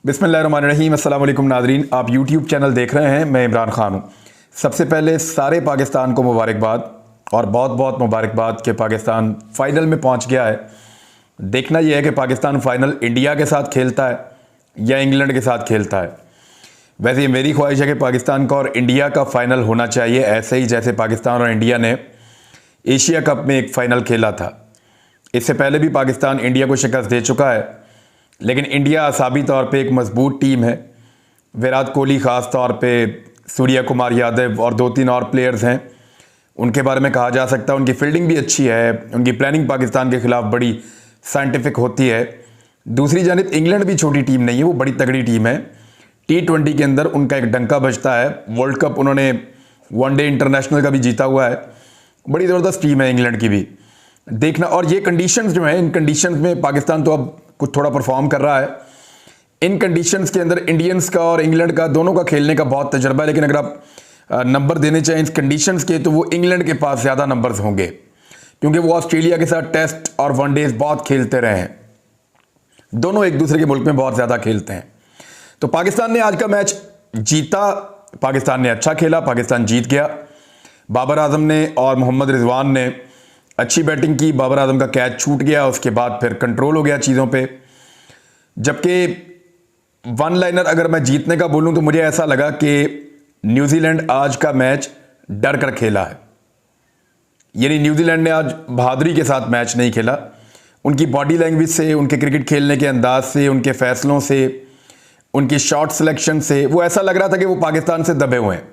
बिस्मिल्लाहिर्रहमानिर्रहीम। अस्सलाम वालेकुम नाज़रीन, आप यूट्यूब चैनल देख रहे हैं। मैं इमरान खान हूँ। सबसे पहले सारे पाकिस्तान को मुबारकबाद और बहुत बहुत मुबारकबाद कि पाकिस्तान फ़ाइनल में पहुँच गया है। देखना यह है कि पाकिस्तान फ़ाइनल इंडिया के साथ खेलता है या इंग्लैंड के साथ खेलता है। वैसे ये मेरी ख्वाहिश है कि पाकिस्तान का और इंडिया का फ़ाइनल होना चाहिए, ऐसे ही जैसे पाकिस्तान और इंडिया ने एशिया कप में एक फ़ाइनल खेला था। इससे पहले भी पाकिस्तान इंडिया को शिकस्त दे चुका है, लेकिन इंडिया असाबी तौर पे एक मजबूत टीम है। विराट कोहली ख़ास तौर पे, सूर्या कुमार यादव और 2-3 और प्लेयर्स हैं, उनके बारे में कहा जा सकता है। उनकी फील्डिंग भी अच्छी है, उनकी प्लानिंग पाकिस्तान के ख़िलाफ़ बड़ी साइंटिफिक होती है। दूसरी जानिब इंग्लैंड भी छोटी टीम नहीं है, वो बड़ी तगड़ी टीम है। T20 के अंदर उनका एक डंका बजता है। वर्ल्ड कप उन्होंने वनडे इंटरनेशनल का भी जीता हुआ है। बड़ी ज़बरदस्त टीम है इंग्लैंड की भी। देखना, और ये कंडीशंस जो हैं, इन कंडीशंस में पाकिस्तान तो अब कुछ थोड़ा परफॉर्म कर रहा है। इन कंडीशंस के अंदर इंडियंस का और इंग्लैंड का दोनों का खेलने का बहुत तजर्बा है, लेकिन अगर आप नंबर देने चाहें इस कंडीशंस के, तो वो इंग्लैंड के पास ज़्यादा नंबर्स होंगे, क्योंकि वो ऑस्ट्रेलिया के साथ टेस्ट और वनडेज बहुत खेलते रहे हैं। दोनों एक दूसरे के मुल्क में बहुत ज़्यादा खेलते हैं। तो पाकिस्तान ने आज का मैच जीता, पाकिस्तान ने अच्छा खेला, पाकिस्तान जीत गया। बाबर आजम ने और मोहम्मद रिजवान ने अच्छी बैटिंग की। बाबर आजम का कैच छूट गया, उसके बाद फिर कंट्रोल हो गया चीज़ों पे। जबकि वन लाइनर अगर मैं जीतने का बोलूं तो मुझे ऐसा लगा कि न्यूजीलैंड आज का मैच डर कर खेला है। यानी न्यूजीलैंड ने आज बहादुरी के साथ मैच नहीं खेला। उनकी बॉडी लैंग्वेज से, उनके क्रिकेट खेलने के अंदाज से, उनके फैसलों से, उनकी शॉट सिलेक्शन से वो ऐसा लग रहा था कि वो पाकिस्तान से दबे हुए हैं।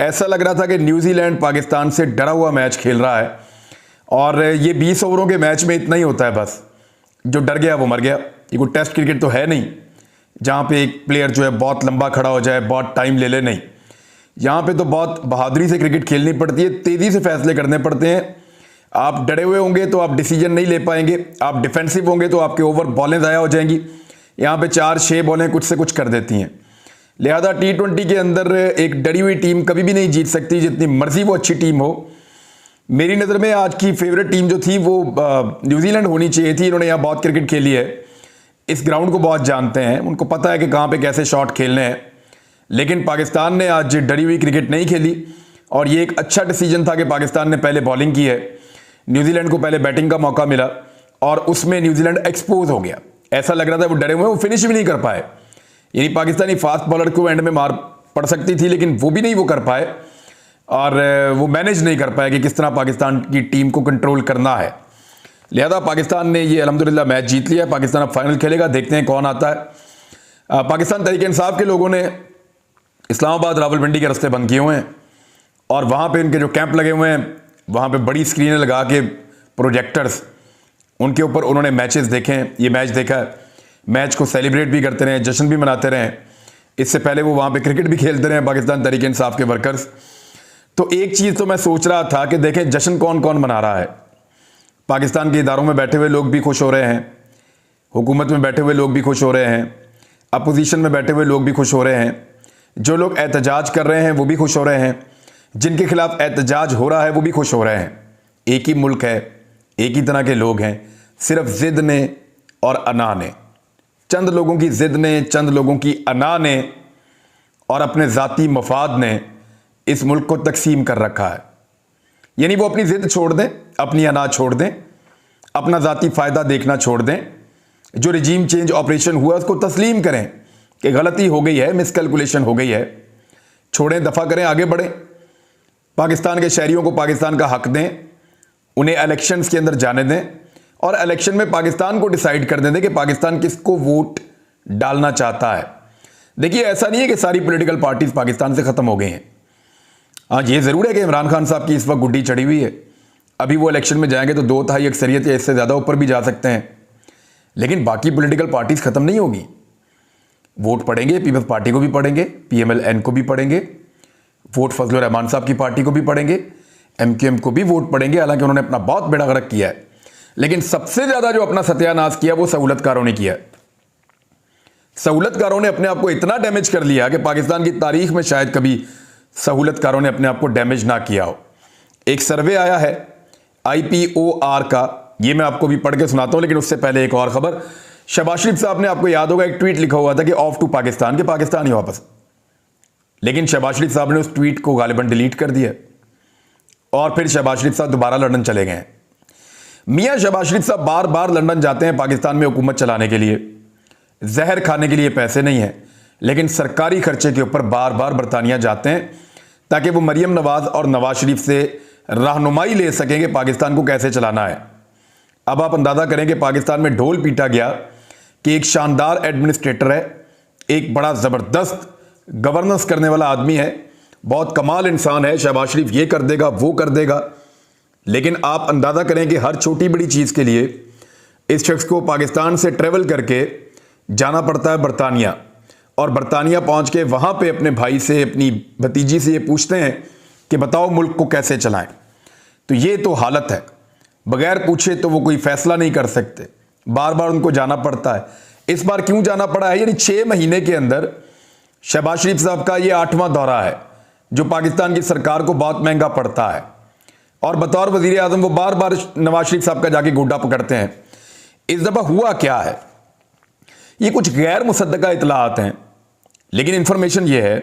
ऐसा लग रहा था कि न्यूजीलैंड पाकिस्तान से डरा हुआ मैच खेल रहा है। और ये 20 ओवरों के मैच में इतना ही होता है, बस जो डर गया वो मर गया। ये कोई टेस्ट क्रिकेट तो है नहीं जहाँ पे एक प्लेयर जो है बहुत लंबा खड़ा हो जाए, बहुत टाइम ले ले। नहीं, यहाँ पे तो बहुत बहादुरी से क्रिकेट खेलनी पड़ती है, तेज़ी से फैसले करने पड़ते हैं। आप डरे हुए होंगे तो आप डिसीजन नहीं ले पाएंगे, आप डिफेंसिव होंगे तो आपके ओवर बॉलें ज़ाया हो जाएंगी। यहाँ पे 4-6 बॉलें कुछ से कुछ कर देती हैं। लिहाजा T20 के अंदर एक डरी हुई टीम कभी भी नहीं जीत सकती, जितनी मर्जी वो अच्छी टीम हो। मेरी नज़र में आज की फेवरेट टीम जो थी वो न्यूजीलैंड होनी चाहिए थी। इन्होंने यहाँ बहुत क्रिकेट खेली है, इस ग्राउंड को बहुत जानते हैं, उनको पता है कि कहाँ पे कैसे शॉट खेलने हैं। लेकिन पाकिस्तान ने आज डरी हुई क्रिकेट नहीं खेली, और ये एक अच्छा डिसीजन था कि पाकिस्तान ने पहले बॉलिंग की है, न्यूजीलैंड को पहले बैटिंग का मौका मिला, और उसमें न्यूजीलैंड एक्सपोज हो गया। ऐसा लग रहा था वो डरे हुए, वो फिनिश भी नहीं कर पाए। यानी पाकिस्तानी फास्ट बॉलर को एंड में मार पड़ सकती थी, लेकिन वो भी नहीं वो कर पाए, और वो मैनेज नहीं कर पाए कि किस तरह पाकिस्तान की टीम को कंट्रोल करना है। लिहाजा पाकिस्तान ने ये अल्हम्दुलिल्लाह मैच जीत लिया। पाकिस्तान अब फाइनल खेलेगा, देखते हैं कौन आता है। पाकिस्तान तहरीक इंसाफ के लोगों ने इस्लामाबाद रावलपिंडी के रास्ते बंद किए हुए हैं, और वहाँ पे इनके जो कैंप लगे हुए हैं, वहाँ पे बड़ी स्क्रीनें लगा के प्रोजेक्टर्स, उनके ऊपर उन्होंने मैचेस देखे हैं। ये मैच देखा है, मैच को सेलिब्रेट भी करते रहे, जश्न भी मनाते रहे। इससे पहले वो वहाँ पे क्रिकेट भी खेलते रहे पाकिस्तान तहरीक इंसाफ के वर्कर्स। तो एक चीज़ तो मैं सोच रहा था कि देखें जश्न कौन कौन मना रहा है। पाकिस्तान के इदारों में बैठे हुए लोग भी खुश हो रहे हैं, हुकूमत में बैठे हुए लोग भी खुश हो रहे हैं, अपोजिशन में बैठे हुए लोग भी खुश हो रहे हैं, जो लोग एहतजाज कर रहे हैं वो भी खुश हो रहे हैं, जिनके खिलाफ एहतजाज हो रहा है वो भी खुश हो रहे हैं। एक ही मुल्क है, एक ही तरह के लोग हैं, सिर्फ ज़िद ने और अना ने, चंद लोगों की ज़िद ने, चंद लोगों की अना ने और अपने ज़ाती मफाद ने इस मुल्क को तकसीम कर रखा है। यानी वो अपनी ज़िद छोड़ दें, अपनी अना छोड़ दें, अपना ज़ाती फ़ायदा देखना छोड़ दें। जो रिजीम चेंज ऑपरेशन हुआ उसको तस्लीम करें कि गलती हो गई है, मिसकैलकुलेशन हो गई है, छोड़ें, दफ़ा करें, आगे बढ़ें। पाकिस्तान के शहरियों को पाकिस्तान का हक दें, उन्हें इलेक्शंस के अंदर जाने दें, और इलेक्शन में पाकिस्तान को डिसाइड कर दें कि पाकिस्तान किसको वोट डालना चाहता है। देखिए, ऐसा नहीं है कि सारी पॉलिटिकल पार्टीज पाकिस्तान से ख़त्म हो गई हैं। हाँ, ये ज़रूर है कि इमरान खान साहब की इस वक्त गुड्डी चढ़ी हुई है। अभी वो इलेक्शन में जाएंगे तो 2/3 अक्सरियत या इससे ज़्यादा ऊपर भी जा सकते हैं, लेकिन बाकी पॉलिटिकल पार्टीज ख़त्म नहीं होगी। वोट पड़ेंगे, पीपल्स पार्टी को भी पड़ेंगे, PMLN को भी पड़ेंगे, वोट फजलुर रहमान साहब की पार्टी को भी पड़ेंगे, MQM को भी वोट पड़ेंगे। हालांकि उन्होंने अपना बहुत बेड़ा गर्क किया है, लेकिन सबसे ज़्यादा जो अपना सत्यानाश किया वो सहूलतकारों ने किया है। सहूलतकारों ने अपने आप को इतना डैमेज कर लिया कि पाकिस्तान की तारीख में शायद कभी सहूलतकारों ने अपने आप को डैमेज ना किया हो। एक सर्वे आया है IPOR का, ये मैं आपको भी पढ़ के सुनाता हूं, लेकिन उससे पहले एक और खबर शहबाज शरीफ साहब ने, आपको याद होगा, एक ट्वीट लिखा हुआ था कि ऑफ टू पाकिस्तान, के पाकिस्तान ही वापस। लेकिन शहबाज शरीफ साहब ने उस ट्वीट को गालिबन डिलीट कर दिया और फिर शहबाज शरीफ साहब दोबारा लंदन चले गए। मियां शहबाज शरीफ साहब बार बार लंदन जाते हैं पाकिस्तान में हुकूमत चलाने के लिए, जहर खाने के लिए पैसे नहीं है, लेकिन सरकारी खर्चे के ऊपर बार बार बरतानिया जाते हैं ताकि वो मरियम नवाज और नवाज शरीफ से रहनुमाई ले सकें कि पाकिस्तान को कैसे चलाना है। अब आप अंदाजा करें कि पाकिस्तान में ढोल पीटा गया कि एक शानदार एडमिनिस्ट्रेटर है, एक बड़ा ज़बरदस्त गवर्नेंस करने वाला आदमी है, बहुत कमाल इंसान है, शहबाज शरीफ ये कर देगा वो कर देगा। लेकिन आप अंदाज़ा करें कि हर छोटी बड़ी चीज़ के लिए इस शख्स को पाकिस्तान से ट्रेवल करके जाना पड़ता है बरतानिया, और बरतानिया पहुंच के वहाँ पे अपने भाई से, अपनी भतीजी से ये पूछते हैं कि बताओ मुल्क को कैसे चलाएं। तो ये तो हालत है, बगैर पूछे तो वो कोई फैसला नहीं कर सकते, बार बार उनको जाना पड़ता है। इस बार क्यों जाना पड़ा है? यानी 6 महीने के अंदर शहबाज शरीफ साहब का ये 8वां दौरा है जो पाकिस्तान की सरकार को बहुत महंगा पड़ता है, और बतौर वजीर आजम वो बार बार नवाज शरीफ साहब का जाके गोड्डा पकड़ते हैं। इस दफा हुआ क्या है? ये कुछ गैर मुसद्दका इतलात हैं, लेकिन इंफॉर्मेशन ये है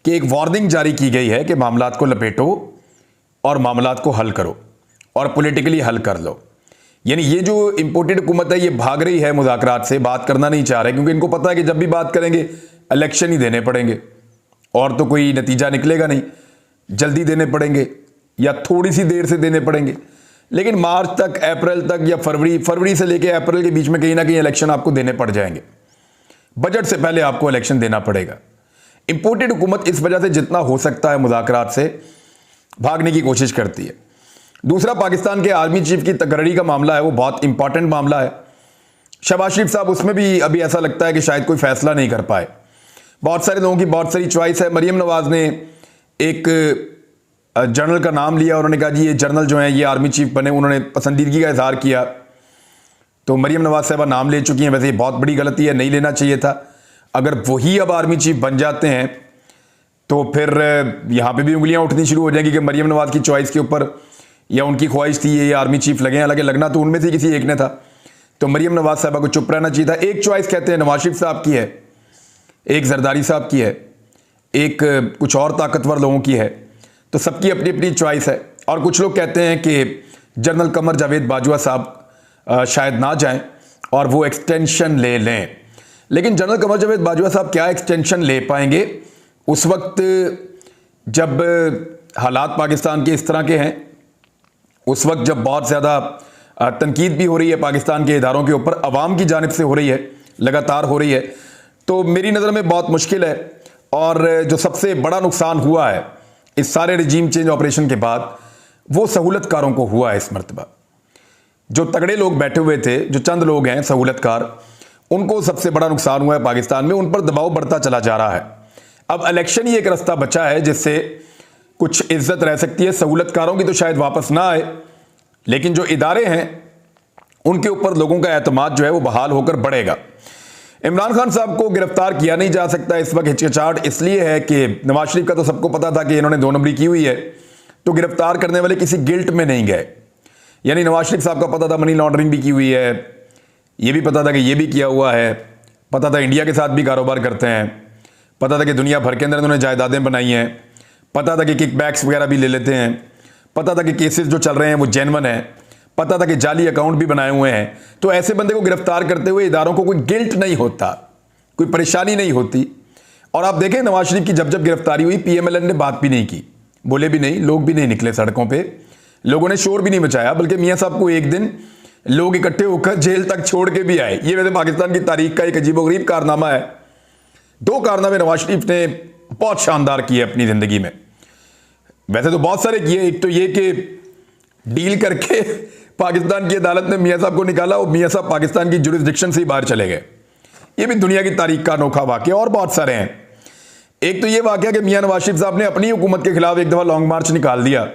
कि एक वार्निंग जारी की गई है कि मामलात को लपेटो और मामलात को हल करो और पॉलिटिकली हल कर लो। यानी ये जो इंपोर्टेड हुकूमत है ये भाग रही है मुज़ाकरात से, बात करना नहीं चाह रहे, क्योंकि इनको पता है कि जब भी बात करेंगे इलेक्शन ही देने पड़ेंगे और तो कोई नतीजा निकलेगा नहीं, जल्दी देने पड़ेंगे या थोड़ी सी देर से देने पड़ेंगे। लेकिन मार्च तक, अप्रैल तक या फरवरी से लेकर अप्रैल के बीच में कहीं ना कहीं इलेक्शन आपको देने पड़ जाएंगे। बजट से पहले आपको इलेक्शन देना पड़ेगा। इंपोर्टेड हुकूमत इस वजह से जितना हो सकता है मुज़ाकरात से भागने की कोशिश करती है। दूसरा, पाकिस्तान के आर्मी चीफ की तकर्री का मामला है, वो बहुत इंपॉर्टेंट मामला है। शहबाज शरीफ साहब उसमें भी अभी ऐसा लगता है कि शायद कोई फैसला नहीं कर पाए। बहुत सारे लोगों की बहुत सारी चॉइस है। मरियम नवाज ने एक जनरल का नाम लिया, उन्होंने कहा जी ये जनरल जो है ये आर्मी चीफ बने, उन्होंने पसंदीदगी का इजहार किया। तो मरियम नवाज साहबा नाम ले चुकी हैं, वैसे ये बहुत बड़ी गलती है, नहीं लेना चाहिए था। अगर वही अब आर्मी चीफ बन जाते हैं तो फिर यहाँ पे भी उंगलियां उठनी शुरू हो जाएंगी कि मरियम नवाज की चॉइस के ऊपर या उनकी ख्वाहिश थी ये आर्मी चीफ लगे। हालांकि लगना तो उनमें से किसी एक ने था, तो मरियम नवाज साहबा को चुप रहना चाहिए था। एक चॉइस कहते हैं नवाज शरीफ साहब की है, एक जरदारी साहब की है, एक कुछ और ताकतवर लोगों की है, तो सबकी अपनी अपनी चॉइस है। और कुछ लोग कहते हैं कि जनरल कमर जावेद बाजवा साहब शायद ना जाएं और वो एक्सटेंशन ले लें। लेकिन जनरल कमर जावेद बाजवा साहब क्या एक्सटेंशन ले पाएंगे उस वक्त जब हालात पाकिस्तान के इस तरह के हैं, उस वक्त जब बहुत ज़्यादा तनकीद भी हो रही है पाकिस्तान के इदारों के ऊपर, अवाम की जानिब से हो रही है, लगातार हो रही है। तो मेरी नज़र में बहुत मुश्किल है। और जो सबसे बड़ा नुकसान हुआ है इस सारे रजीम चेंज ऑपरेशन के बाद, वो सहूलतकारों को हुआ है इस मरतबा। जो तगड़े लोग बैठे हुए थे, जो चंद लोग हैं सहूलतकार, उनको सबसे बड़ा नुकसान हुआ है पाकिस्तान में, उन पर दबाव बढ़ता चला जा रहा है। अब इलेक्शन ही एक रास्ता बचा है जिससे कुछ इज्जत रह सकती है। सहूलतकारों की तो शायद वापस ना आए, लेकिन जो इदारे हैं उनके ऊपर लोगों का एतमाद जो है वो बहाल होकर बढ़ेगा। इमरान खान साहब को गिरफ्तार किया नहीं जा सकता इस वक्त, हिचकिचाहट इसलिए है कि नवाज शरीफ का तो सबको पता था कि इन्होंने 2 नंबरी की हुई है, तो गिरफ्तार करने वाले किसी गिल्ट में नहीं गए। यानी नवाज शरीफ साहब का पता था मनी लॉन्ड्रिंग भी की हुई है, ये भी पता था कि ये भी किया हुआ है, पता था इंडिया के साथ भी कारोबार करते हैं, पता था कि दुनिया भर के अंदर इन्होंने जायदादें बनाई हैं, पता था कि किकबैक्स वगैरह भी ले लेते हैं, पता था कि केसेस जो चल रहे हैं वो जेन्युइन है, पता था कि जाली अकाउंट भी बनाए हुए हैं। तो ऐसे बंदे को गिरफ्तार करते हुए इदारों को कोई गिल्ट नहीं होता, कोई परेशानी नहीं होती। और आप देखें नवाज शरीफ की जब जब गिरफ्तारी हुई, PMLN ने बात भी नहीं की, बोले भी नहीं, लोग भी नहीं निकले सड़कों पर, लोगों ने शोर भी नहीं मचाया, बल्कि मियाँ साहब को एक दिन लोग इकट्ठे होकर जेल तक छोड़ के भी आए। ये वैसे पाकिस्तान की तारीख का एक अजीबोगरीब कारनामा है। 2 कारनामे नवाज शरीफ ने बहुत शानदार किए अपनी जिंदगी में, वैसे तो बहुत सारे किए। एक तो ये कि डील करके पाकिस्तान की अदालत ने मियाँ साहब को निकाला और मियाँ साहब पाकिस्तान की जुरिस्डिक्शन से ही बाहर चले गए। ये भी दुनिया की तारीख का अनोखा वाकया, और बहुत सारे हैं। एक तो ये वाकया कि मियाँ नवाज शरीफ साहब ने अपनी हुकूमत के खिलाफ एक दफ़ा लॉन्ग मार्च निकाल दिया,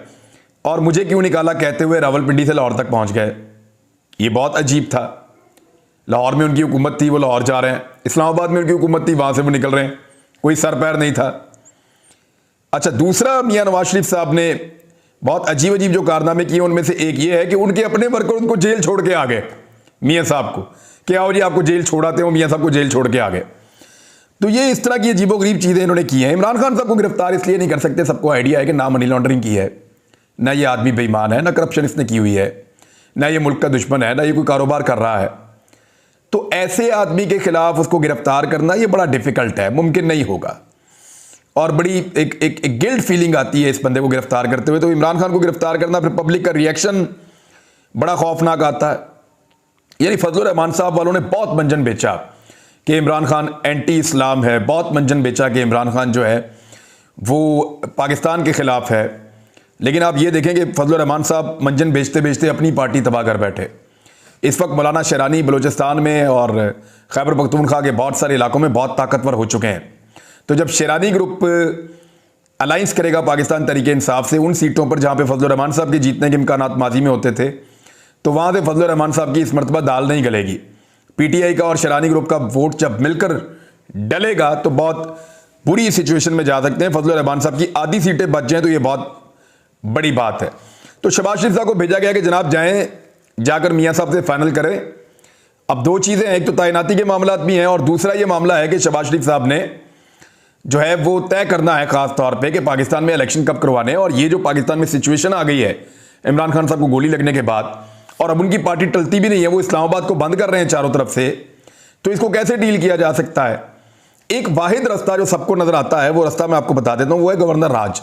और मुझे क्यों निकाला कहते हुए रावलपिंडी से लाहौर तक पहुंच गए। ये बहुत अजीब था। लाहौर में उनकी हुकूमत थी, वो लाहौर जा रहे हैं, इस्लामाबाद में उनकी हुकूमत थी, वहां से वो निकल रहे हैं, कोई सर पैर नहीं था। अच्छा, दूसरा मियाँ नवाज शरीफ साहब ने बहुत अजीब अजीब जो कारनामे किए, उनमें से एक ये है कि उनके अपने वर्कर उनको जेल छोड़ के आ गए मियाँ साहब को, कि आओ जी आपको जेल छोड़ाते हो, मियाँ साहब को जेल छोड़ के आ गए। तो ये इस तरह की अजीबोगरीब चीज़ें इन्होंने की हैं। इमरान खान साहब को गिरफ्तार इसलिए नहीं कर सकते, सबको आइडिया है कि ना मनी लॉन्ड्रिंग की है, ना ये आदमी बेईमान है, ना करप्शन इसने की हुई है, ना ये मुल्क का दुश्मन है, ना ये कोई कारोबार कर रहा है। तो ऐसे आदमी के खिलाफ उसको गिरफ्तार करना ये बड़ा डिफिकल्ट है, मुमकिन नहीं होगा। और बड़ी एक गिल्ट फीलिंग आती है इस बंदे को गिरफ्तार करते हुए। तो इमरान खान को गिरफ्तार करना, फिर पब्लिक का रिएक्शन बड़ा खौफनाक आता है। यानी फजलुर रहमान साहब वालों ने बहुत मंजन बेचा कि इमरान खान एंटी इस्लाम है, बहुत मंजन बेचा कि इमरान खान जो है वो पाकिस्तान के ख़िलाफ़ है। लेकिन आप ये देखें कि फजलुर रहमान साहब मंजन बेचते बेचते अपनी पार्टी तबाह कर बैठे। इस वक्त मौलाना शेरानी बलूचिस्तान में और खैबर पख्तूनख्वा के बहुत सारे इलाकों में बहुत ताकतवर हो चुके हैं। तो जब शेरानी ग्रुप अलाइंस करेगा पाकिस्तान तरीके इंसाफ से उन सीटों पर जहाँ पे फजलुर रहमान साहब के जीतने के इम्कानात माजी में होते थे, तो वहाँ से फजलुर रहमान साहब की इस मरतबा दाल नहीं गलेगी। पीटीआई का और शेरानी ग्रुप का वोट जब मिलकर डलेगा तो बहुत बुरी सिचुएशन में जा सकते हैं। फजलुर रहमान साहब की आधी सीटें बच जाएं तो ये बहुत बड़ी बात है। तो शहबाज शरीफ साहब को भेजा गया कि जनाब जाएं, जाकर मियाँ साहब से फाइनल करें। अब दो चीज़ें हैं, एक तो तैनाती के मामला भी हैं और दूसरा ये मामला है कि शहबाज शरीफ साहब ने जो है वो तय करना है ख़ास तौर पे कि पाकिस्तान में इलेक्शन कब करवाने हैं। और ये जो पाकिस्तान में सिचुएशन आ गई है इमरान खान साहब को गोली लगने के बाद, और अब उनकी पार्टी टलती भी नहीं है, वो इस्लामाबाद को बंद कर रहे हैं चारों तरफ से, तो इसको कैसे डील किया जा सकता है? एक वाहिद रास्ता जो सबको नजर आता है, वो रास्ता मैं आपको बता देता हूं, वो है गवर्नर राज।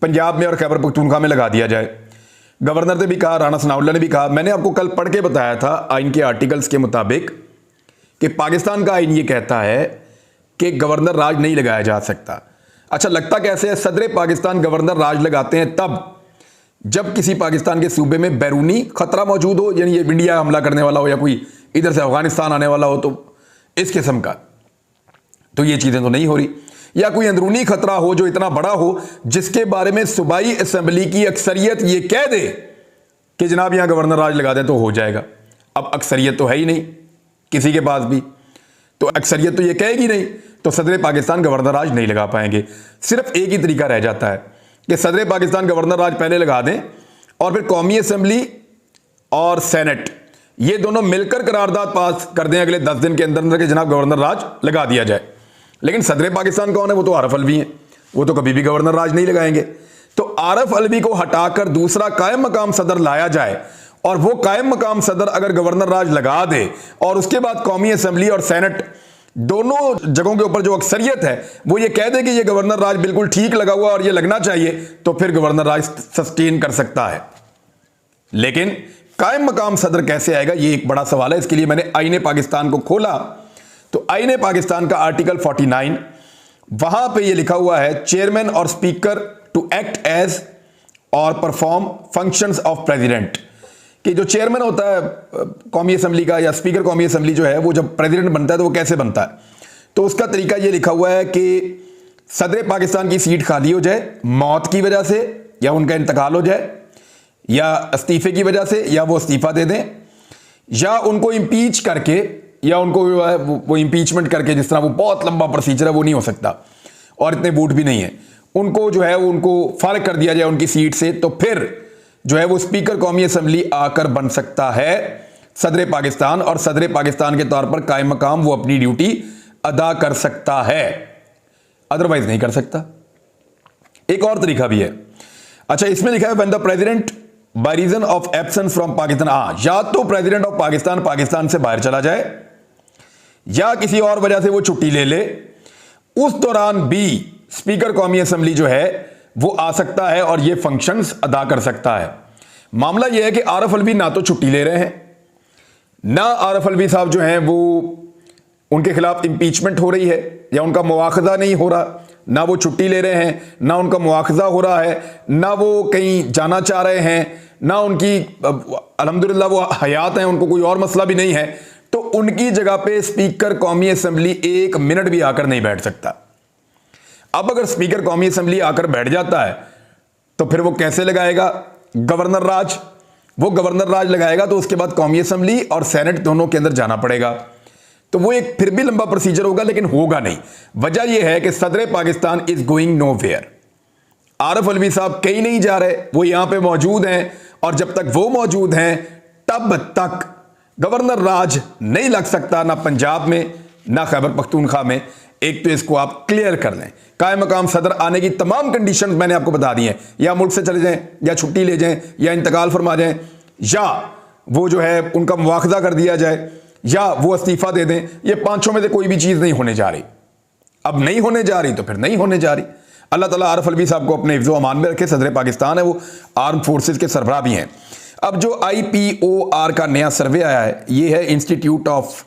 पंजाब में और खैबर पख्तूनख्वा में लगा दिया जाए। गवर्नर ने भी कहा, राणा सनाउल्लाह ने भी कहा, मैंने आपको कल पढ़ के बताया था आइन के आर्टिकल्स के मुताबिक कि पाकिस्तान का आइन ये कहता है कि गवर्नर राज नहीं लगाया जा सकता। अच्छा, लगता कैसे है? सदर पाकिस्तान गवर्नर राज लगाते हैं तब जब किसी पाकिस्तान के सूबे में बैरूनी खतरा मौजूद हो, यानी ये इंडिया हमला करने वाला हो या कोई इधर से अफगानिस्तान आने वाला हो, तो इस किस्म का। तो ये चीज़ें तो नहीं हो रही। या कोई अंदरूनी खतरा हो जो इतना बड़ा हो जिसके बारे में सूबाई असेंबली की अक्सरियत ये कह दे कि जनाब यहां गवर्नर राज लगा दें तो हो जाएगा। अब अक्सरियत तो है ही नहीं किसी के पास भी, तो अक्सरियत तो ये कहेगी नहीं, तो सदर पाकिस्तान गवर्नर राज नहीं लगा पाएंगे। सिर्फ एक ही तरीका रह जाता है कि सदर पाकिस्तान गवर्नर राज पहले लगा दें और फिर कौमी असेंबली और सेनेट ये दोनों मिलकर करारदाद पास कर दें अगले 10 दिन के अंदर अंदर कि जनाब गवर्नर राज लगा दिया जाए। लेकिन सदर पाकिस्तान कौन है? वो तो आरफ अलवी हैं, वो तो कभी भी गवर्नर राज नहीं लगाएंगे। तो आरफ अलवी को हटाकर दूसरा कायम मकाम सदर लाया जाए और वो कायम मकाम सदर अगर गवर्नर राज लगा दे और उसके बाद कौमी असेंबली और सेनेट दोनों जगहों के ऊपर जो अक्सरियत है वो ये कह दे कि ये गवर्नर राज बिल्कुल ठीक लगा हुआ और ये लगना चाहिए, तो फिर गवर्नर राज सस्टेन कर सकता है। लेकिन कायम मकाम सदर कैसे आएगा, ये एक बड़ा सवाल है। इसके लिए मैंने आईने पाकिस्तान को खोला तो आईने पाकिस्तान का आर्टिकल 49 वहां पे ये लिखा हुआ है, चेयरमैन और स्पीकर टू एक्ट एज और परफॉर्म फंक्शंस ऑफ प्रेसिडेंट। कि जो चेयरमैन होता है कौमी असेंबली का या स्पीकर कौमी असेंबली जो है, वो जब प्रेसिडेंट बनता है तो वो कैसे बनता है, तो उसका तरीका ये लिखा हुआ है कि सदर पाकिस्तान की सीट खाली हो जाए मौत की वजह से, या उनका इंतकाल हो जाए, या इस्तीफे की वजह से, या वो इस्तीफा दे दें, या उनको इम्पीच करके, या उनको वो इम्पीचमेंट करके, जिस तरह वो बहुत लंबा प्रोसीजर है वो नहीं हो सकता और इतने वोट भी नहीं है, उनको जो है उनको फारिग कर दिया जाए उनकी सीट से, तो फिर जो है वो स्पीकर कौमी असेंबली आकर बन सकता है सदर पाकिस्तान, और सदर पाकिस्तान के तौर पर कायम मकाम वो अपनी ड्यूटी अदा कर सकता है, अदरवाइज नहीं कर सकता। एक और तरीका भी है। अच्छा, इसमें लिखा है when the president by reason of absence from Pakistan, या तो प्रेसिडेंट ऑफ पाकिस्तान से बाहर चला जाए या किसी और वजह से वो छुट्टी ले ले, उस दौरान भी स्पीकर कौमी असेंबली जो है वो आ सकता है और ये फंक्शंस अदा कर सकता है। मामला यह है कि आरफ अलवी ना तो छुट्टी ले रहे हैं, ना आरफ अलवी साहब जो हैं वो उनके खिलाफ इंपीचमेंट हो रही है या उनका मुआखजा नहीं हो रहा, ना वो छुट्टी ले रहे हैं, ना उनका मुआखजा हो रहा है, ना वो कहीं जाना चाह रहे हैं, ना उनकी अल्हम्दुलिल्लाह वो हयात हैं, उनको कोई और मसला भी नहीं है। तो उनकी जगह पे स्पीकर कौमी असेंबली 1 मिनट भी आकर नहीं बैठ सकता। अब अगर स्पीकर कौमी असेंबली आकर बैठ जाता है तो फिर वो कैसे लगाएगा गवर्नर राज? वो गवर्नर राज लगाएगा तो उसके बाद कौमी असेंबली और सेनेट दोनों के अंदर जाना पड़ेगा, तो वो एक फिर भी लंबा प्रोसीजर होगा, लेकिन होगा नहीं। वजह यह है कि सदर Pakistan is going nowhere. Arif Alvi साहब कहीं नहीं जा रहे, वो यहां पे मौजूद हैं, और जब तक वो मौजूद हैं तब तक गवर्नर राज नहीं लग सकता ना पंजाब में ना खैबर पख्तूनख्वा में। एक तो इसको आप क्लियर कर लें। कायम मकाम सदर आने की तमाम कंडीशन मैंने आपको बता दी हैं, या मुल्क से चले जाएं, या छुट्टी ले जाएं, या इंतकाल फरमा जाएं, या वो जो है उनका मुआखजा कर दिया जाए, या वो इस्तीफा दे दें। ये पांचों में से कोई भी चीज़ नहीं होने जा रही। अब नहीं होने जा रही तो फिर नहीं होने जा रही। अल्लाह ताला आरिफ अलवी साहब को अपने हिफ्ज़ अमान में रखे। सदर पाकिस्तान है, वो आर्म फोर्सेस के सरबराह भी हैं। अब जो IPOR का नया सर्वे आया है, ये है institute of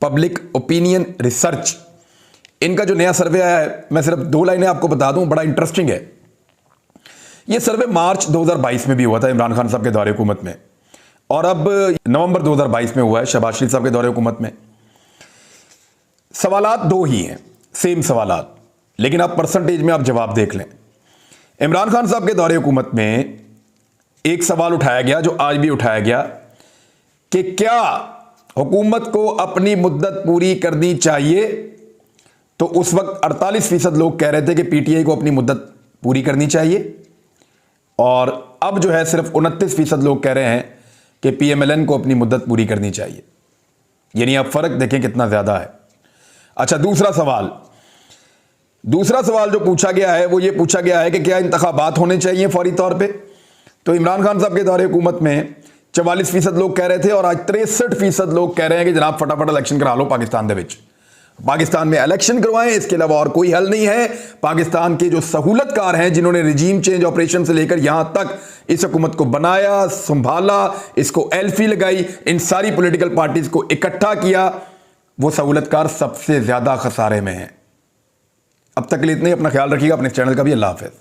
public opinion research. इनका जो नया सर्वे आया है, मैं सिर्फ 2 लाइनें आपको बता दूं, बड़ा इंटरेस्टिंग है। ये सर्वे मार्च 2022 में भी हुआ था इमरान खान साहब के दौरे हुकूमत में, और अब नवंबर 2022 में हुआ है शहबाज शरीफ साहब के दौरे हुकूमत में। सवालात 2 ही हैं, सेम सवालात, लेकिन आप परसेंटेज में आप जवाब देख लें। इमरान खान साहब के दौरे हुकूमत में एक सवाल उठाया गया, जो आज भी उठाया गया, कि क्या हुकूमत को अपनी मुद्दत पूरी करनी चाहिए। तो उस वक्त 48% लोग कह रहे थे कि PTI को अपनी मुद्दत पूरी करनी चाहिए, और अब जो है सिर्फ 29% लोग कह रहे हैं कि PMLN को अपनी मुद्दत पूरी करनी चाहिए। यानी आप फर्क देखें कितना ज्यादा है। अच्छा, दूसरा सवाल जो पूछा गया है वो ये पूछा गया है कि क्या इंतखाबात होने चाहिए फौरी तौर पे। तो इमरान खान साहब के दौरे हुकूमत में 44% लोग कह रहे थे, और आज 63% लोग कह रहे हैं कि जनाब फटाफट इलेक्शन करा लो पाकिस्तान दे विच। पाकिस्तान में इलेक्शन करवाएं, इसके अलावा और कोई हल नहीं है। पाकिस्तान के जो सहूलतकार हैं, जिन्होंने रिजीम चेंज ऑपरेशन से लेकर यहां तक इस हुकूमत को बनाया, संभाला, इसको एल्फी लगाई, इन सारी पॉलिटिकल पार्टीज को इकट्ठा किया, वो सहूलतकार सबसे ज्यादा खसारे में हैं। अब तक के लिए इतने, अपना ख्याल रखिएगा, अपने चैनल का भी। अल्लाह हाफिज।